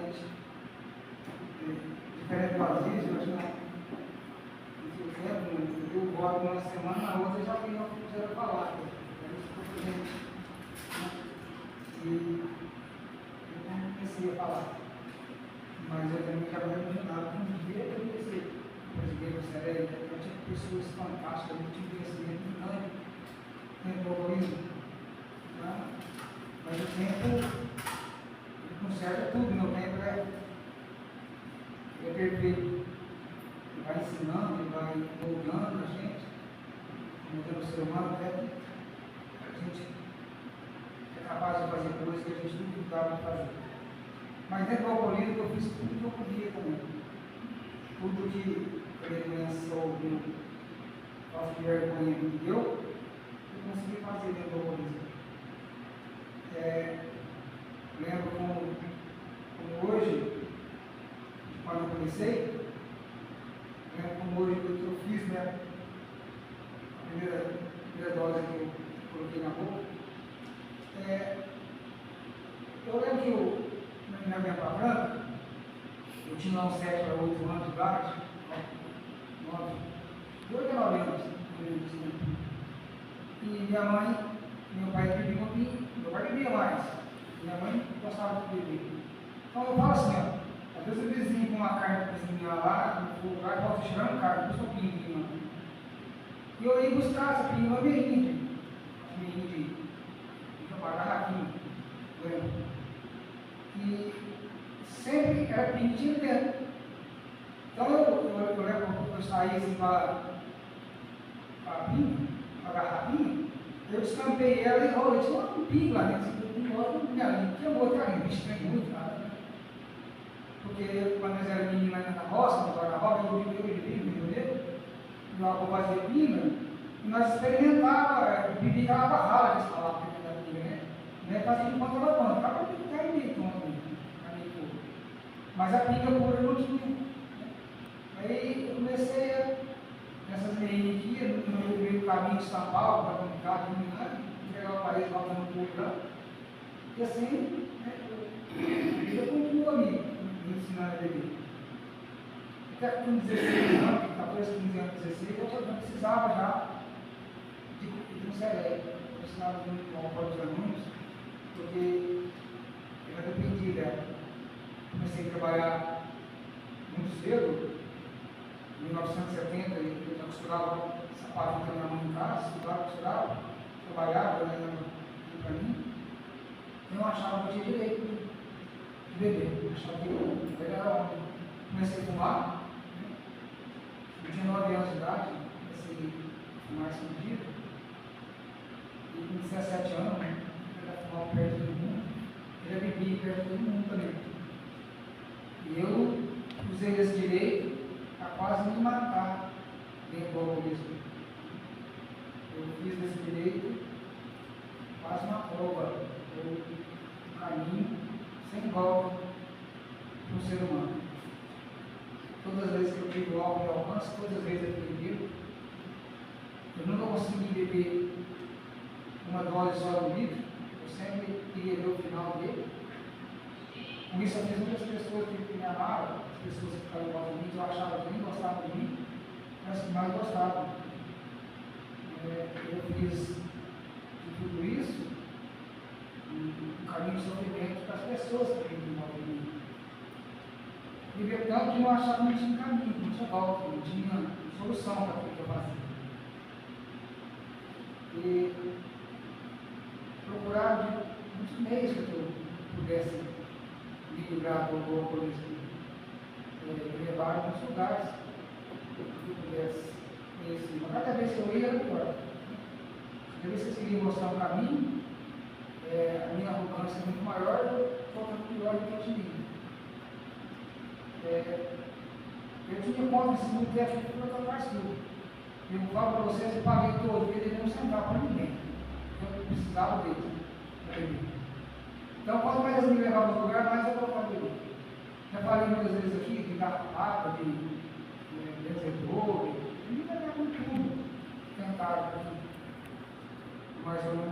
totalmente diferente do Aziz. Eu tinha esse exemplo, eu volto uma semana, na outra já vi o que fizeram falar. E eu não comecei a falar. Mas eu também já me imaginava que um dia eu ia ser brasileiro, sério, eu tinha pessoas fantásticas, eu tive conhecimento gigante, tempo, né? Mas o tempo conserta tudo, meu tempo é perfeito. Ele vai ensinando, ele vai moldando a gente, moldando o ser humano, até que a gente é capaz de fazer coisas que a gente não duvidava de fazer. Mas dentro do alcoolismo eu fiz tudo que eu podia também. Tudo que vergonha ou falta de vergonha me deu, eu consegui fazer dentro do alcoolismo. Lembro como hoje, quando eu comecei, lembro como hoje que eu fiz, né? A primeira dose que eu coloquei na boca. Eu lembro que na minha palavra, eu tinha uns 7 a 8 anos de idade, 9, 8 a 9 anos, e minha mãe, meu pai bebia meu pai bebia mais, minha mãe gostava de beber. Então eu falo assim, ó, às vezes o vizinho com uma carne cozinhar lá, o cara volta cheirando carne, eu sou pinho, e eu ia buscar essa pinho, uma meinha de jogar garrafinha, lembra? E sempre era pintinho dentro. Então eu lembro que eu saía assim para a garrafinha, eu descampei ela e rolei, tinha um pingo lá dentro, que eu vou ter bicho tem muito nada, né? Porque quando nós éramos meninos na roça, no guarda-roça, eu meu avô fazia pinga, e nós experimentávamos, bibicava a rala que eles falavam da pinga, né? Não é fazia de conta da banda, ficava meio tonto, mas a pinga pura não tinha. Aí eu comecei nessas meinhas aqui, no meio do caminho de São Paulo, para comunicar aqui em Minas, entregar o país voltando um pouco lá. E assim, a vida continua me ensinando a beber. Até com 16 anos, 14, 15 anos, 16, eu precisava já de um CLE. Eu precisava de um apoio dos alunos, porque eu já dependia dela. Comecei a trabalhar muito cedo, em 1970, eu já costurava sapato com a minha mãe em casa, costurava, trabalhava no caminho. Eu achava que eu tinha direito de beber, eu achava que eu era homem. Comecei a fumar, eu tinha 9 anos de idade, comecei a fumar escondido, e com 17 anos, eu já fumava perto de todo mundo, eu já bebia perto de todo mundo também. E eu usei esse direito a quase me matar dentro do alcoolismo. Eu fiz desse direito quase uma prova, um caminho sem volta para o ser humano. Todas as vezes que eu tive o álcool de alcance, todas as vezes eu bebi, eu nunca consegui beber uma dose só do litro, eu sempre queria ver o final dele. Com isso eu fiz muitas pessoas que me amavam, as pessoas que ficavam em volta de mim, eu achava que nem gostavam de mim, mas que mais gostavam. Eu fiz de tudo isso um caminho de sofrimento para as pessoas que vivem em volta de mim. E verdade que eu achava que não tinha caminho, não tinha volta, não tinha solução para aquilo que eu fazia. E procurava de muitos meios que eu pudesse me livrar do alcoolismo, me levar a muitos lugares que eu pudesse conhecer. Mas cada vez que eu ia era pior. Cada vez que eles queriam mostrar um caminho, a minha arrogância é muito maior, eu ficava pior do que eu tinha. Eu tinha conta nesse mundo de achar que eu faz tudo. Eu falo para vocês, eu paguei todo, porque ele não centavo para ninguém. Eu precisava dele. Então, quanto mais eles me levavam no lugar, mais eu voltava dele. Já falei muitas vezes aqui de garrafa, de benzetor, me levavam com tudo. Tentaram, mas eu não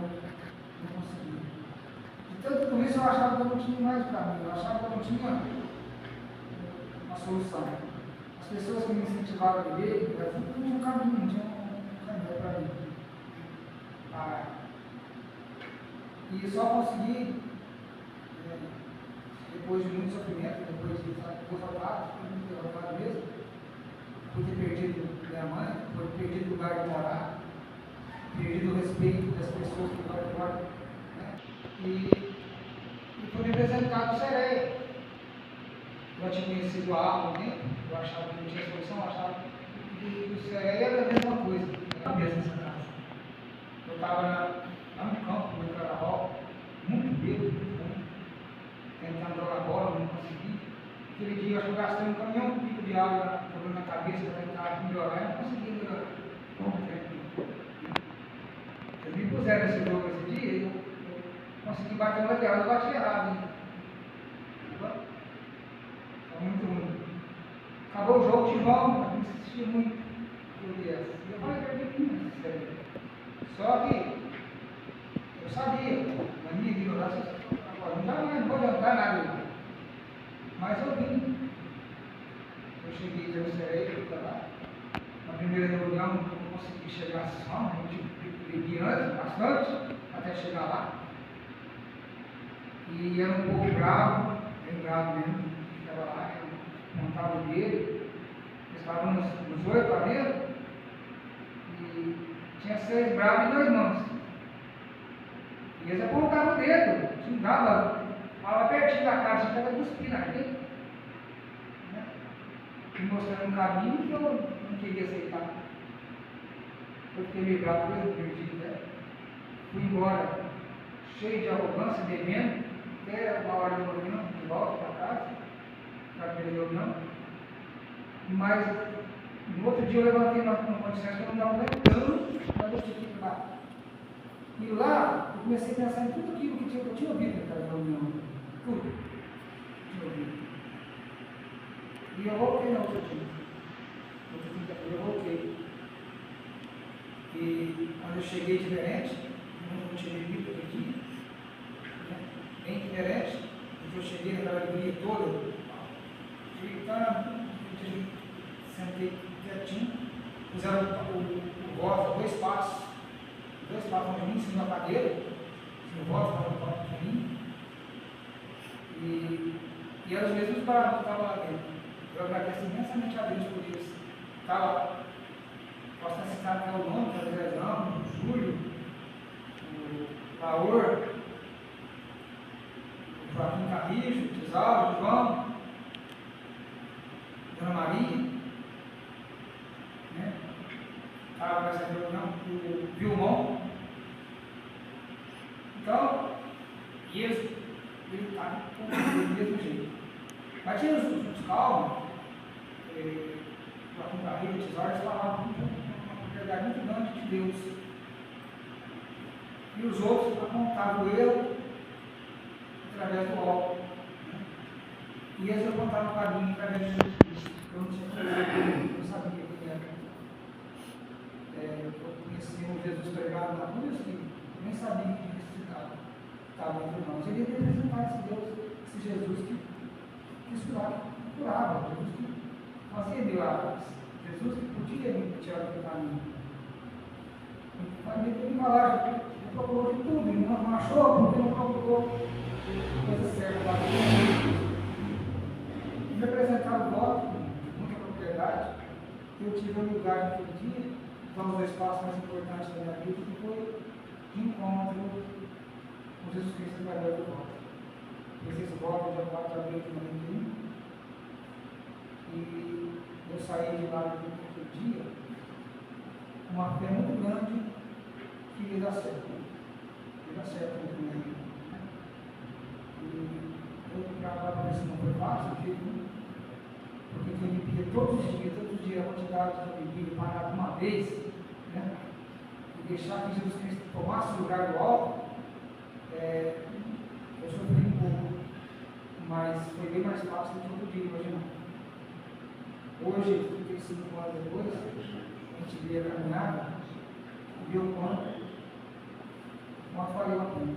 consegui. E tanto por isso eu achava que eu não tinha mais caminho, eu achava que eu não tinha solução. As pessoas que me incentivaram a viver, elas não tinham um caminho, não tinham um caminho para mim. E só consegui, depois de muito sofrimento, depois de derrotado mesmo, por ter perdido minha mãe, por ter perdido o lugar de morar, perdido o respeito das pessoas que estão fora, né? E fui me apresentado no Sereia. Eu tinha conhecido há algum tempo, eu achava que não tinha solução, eu achava que o Sereia era a mesma coisa, era a mesma essa casa. Eu estava lá no campo, no carnaval, muito bêbado, muito ruim, tentando jogar bola, não consegui. Aquele dia eu acho que eu gastei um caminhão de pico de água jogando na cabeça para tentar melhorar, e não consegui melhorar. Eles me puseram esse jogo esse dia e eu consegui bater no lateral, eu bati errado, hein? Foi muito ruim. Acabou o jogo, Timão, eu insisti muito por isso. E eu falei para ele, só que eu sabia, na minha ignorância, agora não vou adiantar nada. Mas eu vim. Eu cheguei, eu fui para lá. Na primeira reunião, eu consegui chegar à sessão, a gente bebi antes, bastante, até chegar lá. E era um pouco bravo, bem bravo mesmo, que estava lá, eu montava o dedo, estávamos nos 8 lá dentro, e tinha 6 bravos e 2 mãos. E eles apontavam o dedo, não dava, falava pertinho da cara, você estava cuspindo aqui, né? Me mostrando um caminho que eu não queria aceitar. Eu fiquei meio bravo, eu perdi, né? Fui embora, cheio de arrogância, bebendo, até uma hora da manhã, de volta para casa, para a primeira reunião. Mas no outro dia eu levantei uma condição que eu não estava lembrando, mas eu tinha que ir lá. E lá eu comecei a pensar em tudo aquilo que eu tinha ouvido naquela reunião. Tudo. Tinha ouvido. E eu voltei na outra dia. Outra quinta-feira eu voltei. E quando eu cheguei diferente, eu não tirei vida aqui, né? Bem diferente, porque eu cheguei naquela alegria toda, gritando, sentei quietinho, fizeram o voto, 2 passos de mim, em cima da cadeira, o voto estava de mim, e eram os mesmos bravos que estavam lá dentro. Eu agradeço imensamente a Deus por isso. Posso ter citado até o nome, o Zezão, o Júlio, o Laur, o Joaquim Carrijo, o Tisaldo, o João, Dona Maria, né? Estava nessa reunião, o Vilmão. Então, e eles estavam do mesmo jeito. Mas tinha os calmos, Joaquim Carrijo, o Tisaldo, eles falavam uma verdade muito grande de Deus. E os outros apontavam eu através do álcool. Né? E eles apontavam para mim através de Jesus Cristo. Eu não tinha coragem, eu sabia que era. Eu conheci um Jesus pregado na cruz e nem sabia que ressuscitava. Estava entre nós. Ele ia representar esse Deus, esse Jesus que curava, Jesus que fazia milagres, Jesus que podia me tirar do caminho. Ele falava, ele procurou de tudo, ele não achou porque não procurou a coisa certa lá. Ele apresentava o voto com muita propriedade. Eu tive a humildade naquele dia, então os 2 passos mais importantes da minha vida, que foi de encontro com Jesus Cristo no valor do voto. Fiz esse voto dia 4 de abril de 91, e eu saí de lá naquele dia com uma fé muito grande que ia dar certo. Ia dar certo muito bem. E eu gravava para ver se não foi fácil, porque eu bebia todos os dias, a quantidade que eu bebia, parar de uma vez, né? E deixar que Jesus Cristo tomasse o lugar do álcool, eu sofri um pouco, mas foi bem mais fácil do que eu podia imaginar. Hoje, 35 anos depois, a gente via a caminhada e viu quanto valeu a pena.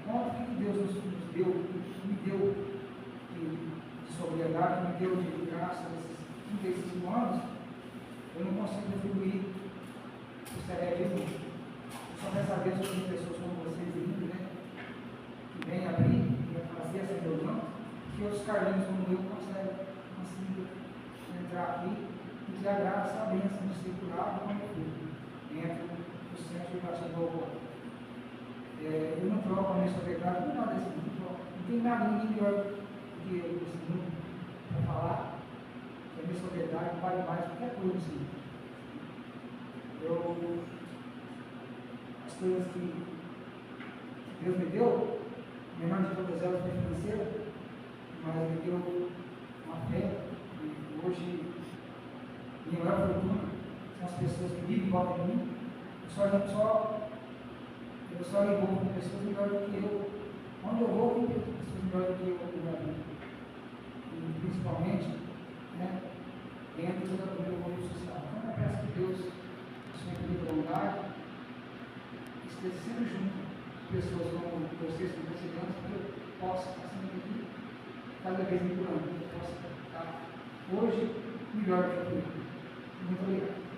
Quanto que Deus nos deu, me deu de sobre sobriedade me deu de graça nesses 35 anos, eu não consigo atribuir o cerebrismo. Só dessa vez eu tenho pessoas como vocês vindo, né? Que vêm abrir e fazer essa reunião, que outros carlinhos como eu conseguem entrar aqui e ter a graça, a bênção de ser curado como eu fui, dentro do centro de oração do louvor. Eu não troco a minha sobriedade por nada desse mundo, não tem nada, ninguém melhor do que eu nesse mundo para falar que a minha sobriedade vale mais do que qualquer coisa assim. As coisas que Deus me deu, menor de todas elas foi financeira, mas me deu uma fé, e hoje minha maior fortuna são as pessoas que vivem em volta de mim. Eu só envolvo com pessoas melhores do que eu. Onde eu vou, tem pessoas melhores do que eu no lugar dele. E principalmente, né, dentro do meu movimento social. Então eu peço que Deus, sempre de bondade, esteja sempre junto com pessoas como vocês, com perseverança, que eu possa estar sempre aqui, cada vez me curando, que eu possa estar hoje melhor do que eu fui. Muito obrigado.